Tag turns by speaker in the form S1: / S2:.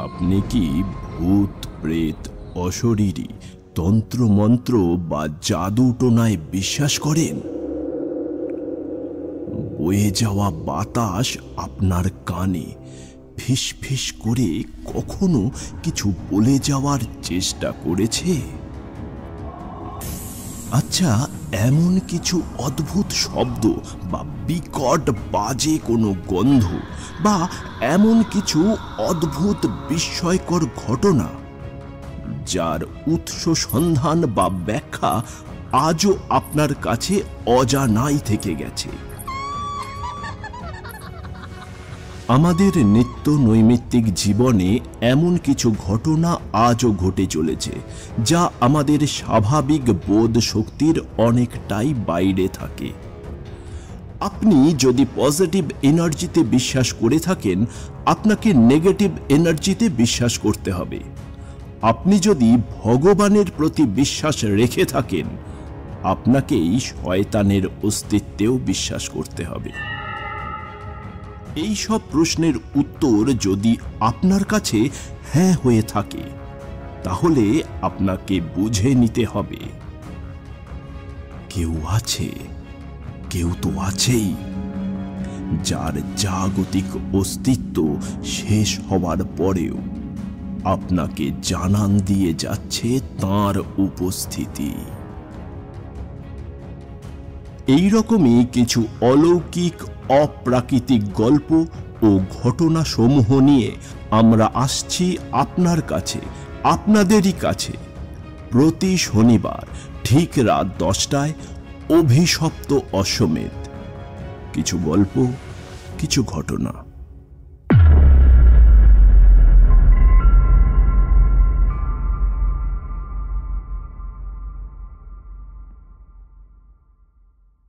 S1: আপনি কি ভূত প্রেত অশরীরী তন্ত্রমন্ত্র বা জাদু টোনায় বিশ্বাস করেন? বয়ে যাওয়া বাতাস আপনার কানে ফিস ফিস করে কখনো কিছু বলে যাওয়ার চেষ্টা করেছে? আচ্ছা, এমন কিছু অদ্ভুত শব্দ বা বিকট বাজে কোনো গন্ধ বা এমন কিছু অদ্ভুত বিস্ময়কর ঘটনা যার উৎস সন্ধান বা ব্যাখ্যা আজও আপনার কাছে অজানাই থেকে গেছে? আমাদের নিত্য নৈমিত্তিক জীবনে এমন কিছু ঘটনা আজও ঘটে চলেছে যা আমাদের স্বাভাবিক বোধ শক্তির অনেকটাই বাইরে থাকে। আপনি যদি পজিটিভ এনার্জিতে বিশ্বাস করে থাকেন, আপনাকে নেগেটিভ এনার্জিতে বিশ্বাস করতে হবে। আপনি যদি ভগবানের প্রতি বিশ্বাস রেখে থাকেন, আপনাকেই শয়তানের অস্তিত্বেও বিশ্বাস করতে হবে। এই সব প্রশ্নের উত্তর যদি আপনার কাছে হ্যাঁ হয়ে থাকে, তাহলে আপনাকে বুঝে নিতে হবে কেউ আছে, কেউ তো আছেই, যার জাগতিক অস্তিত্ব শেষ হওয়ার পরেও আপনাকে জানান দিয়ে যাচ্ছে তাঁর উপস্থিতি। এই রকমই কিছু অলৌকিক অপ্রাকৃতিক গল্প ও ঘটনা সমূহ নিয়ে আমরা আসছি আপনার কাছে, আপনাদেরই কাছে, প্রতি শনিবার ঠিক রাত 10টায় অভিশপ্ত অশ্বমেধ। কিছু গল্প, কিছু ঘটনা।